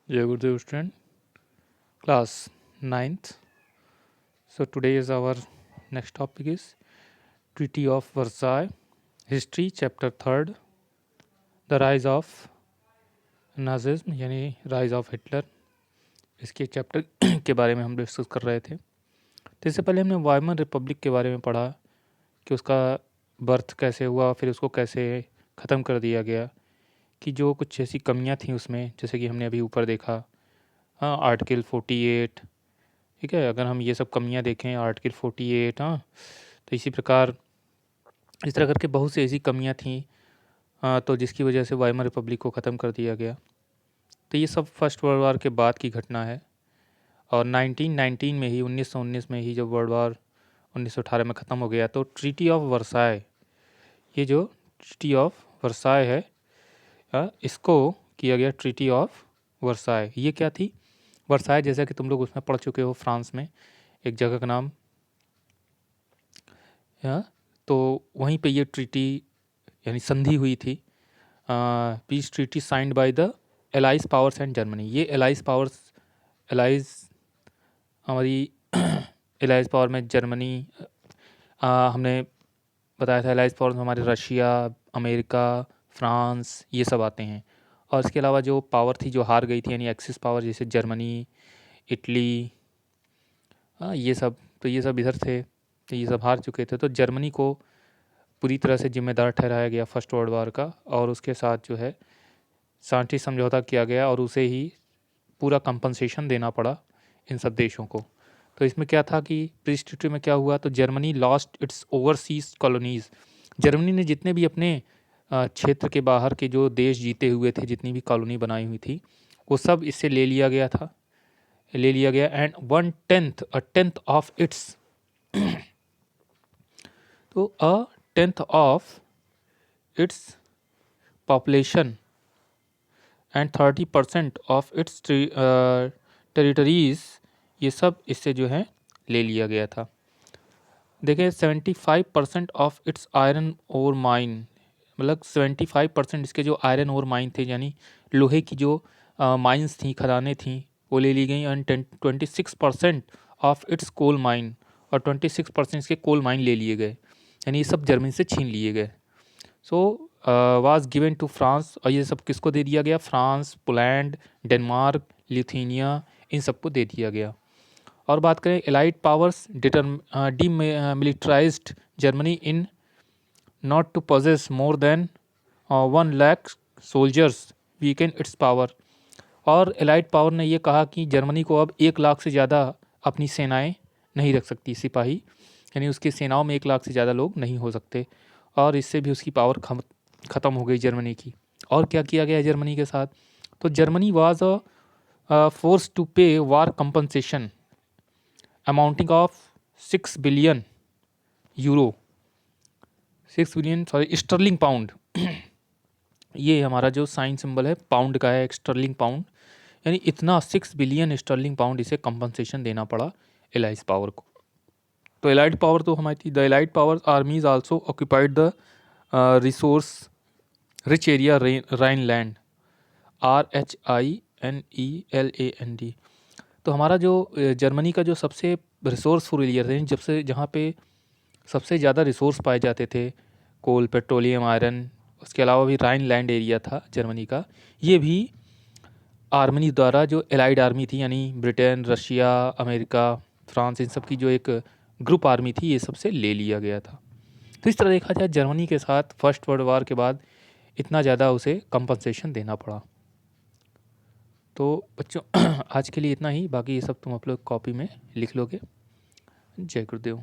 Jai Gurudev student, class 9th. So today is our next topic is Treaty of Versailles, History, Chapter 3rd, The Rise of Nazism यानी Rise of Hitler. इसके chapter के बारे में हम discuss कर रहे थे। तो इससे पहले हमने वाइमर रिपब्लिक के बारे में पढ़ा कि उसका बर्थ कैसे हुआ, फिर उसको कैसे ख़त्म कर दिया गया, कि जो कुछ ऐसी कमियां थी उसमें, जैसे कि हमने अभी ऊपर देखा, हाँ, आर्टिकल 48, ठीक है। अगर हम ये सब कमियां देखें, आर्टिकल 48, हाँ, तो इसी प्रकार इस तरह करके बहुत सी ऐसी कमियां थी, तो जिसकी वजह से वाइमर रिपब्लिक को ख़त्म कर दिया गया। तो ये सब फर्स्ट वर्ल्ड वार के बाद की घटना है। और 1919 में ही 1919 में ही जब वर्ल्ड वार 1918 में ख़त्म हो गया, तो ट्रीटी ऑफ वर्साय, ये जो ट्रीटी ऑफ वर्साय है, इसको किया गया ट्रीटी ऑफ वर्साय। ये क्या थी? वर्साय, जैसा कि तुम लोग उसमें पढ़ चुके हो, फ्रांस में एक जगह का नाम, तो वहीं पे ये ट्रीटी यानी संधि हुई थी। Peace treaty signed by the allies powers and Germany. ये एलाइज पावर्स, एलाइज हमारी एलाइज पावर में जर्मनी, हमने बताया था एलाइज पावर्स में हमारे रशिया, अमेरिका, फ्रांस, ये सब आते हैं। और इसके अलावा जो पावर थी जो हार गई थी, यानी एक्सिस पावर, जैसे जर्मनी, इटली, ये सब, तो ये सब इधर थे, तो ये सब हार चुके थे। तो जर्मनी को पूरी तरह से जिम्मेदार ठहराया गया फर्स्ट वर्ल्ड वार का, और उसके साथ जो है शांति समझौता किया गया, और उसे ही पूरा कंपनसेशन देना पड़ा इन सब देशों को। तो इसमें क्या था कि पीस ट्रीटी में क्या हुआ, तो Germany lost its overseas colonies. Germany ने जितने भी अपने क्षेत्र के बाहर के जो देश जीते हुए थे, जितनी भी कॉलोनी बनाई हुई थी, वो सब इससे ले लिया गया था, ले लिया गया। एंड 1/10 ऑफ इट्स, तो 1/10 of its population and 30% of its territories, ये सब इससे जो है ले लिया गया था। देखिए 75% of its iron ore mine, मतलब 75% इसके जो आयरन ओर माइन थे, यानी लोहे की जो माइंस थी, खदानें थी, वो ले ली गई। And 26% of its coal mine, और 26% इसके कोल माइन ले लिए गए, यानी ये सब जर्मनी से छीन लिए गए। So was given to France, और ये सब किसको दे दिया गया? फ्रांस, पोलैंड, डेनमार्क, लिथुआनिया, इन सबको दे दिया गया। और बात करें allied powers, demilitarized Germany in not to possess more than 1 lakh soldiers weakened its power. और एलाइड पावर ने ये कहा कि जर्मनी को अब 1 लाख से ज़्यादा अपनी सेनाएं नहीं रख सकती, सिपाही, यानी उसकी सेनाओं में 1 लाख से ज़्यादा लोग नहीं हो सकते, और इससे भी उसकी पावर ख़त्म हो गई जर्मनी की। और क्या किया गया जर्मनी के साथ? तो Germany was forced to pay war compensation amounting of 6 billion euro, 6 billion sorry sterling pound. ये हमारा जो साइन सिंबल है पाउंड का है, एक स्टर्लिंग पाउंड, यानी इतना 6 बिलियन स्टर्लिंग पाउंड इसे कंपनसेशन देना पड़ा एलाइज पावर को। तो एलाइड पावर तो हमारी थी। The allied power आर्मीज also occupied the resource rich area Rhineland, RHINELAND। तो हमारा जो जर्मनी का जो सबसे रिसोर्सफुल एरिया थे, जब से जहाँ पे सबसे ज़्यादा रिसोर्स पाए जाते थे, कोल, पेट्रोलियम, आयरन, उसके अलावा भी राइनलैंड एरिया था जर्मनी का, ये भी आर्मी द्वारा, जो एलाइड आर्मी थी, यानी ब्रिटेन, रशिया, अमेरिका, फ्रांस, इन सब की जो एक ग्रुप आर्मी थी, ये सबसे ले लिया गया था। तो इस तरह देखा जाए जर्मनी के साथ फर्स्ट वर्ल्ड वार के बाद इतना ज़्यादा उसे कंपनसेशन देना पड़ा। तो बच्चों आज के लिए इतना ही, बाकी ये सब तुम आप लोग कॉपी में लिख लोगे। जय गुरुदेव।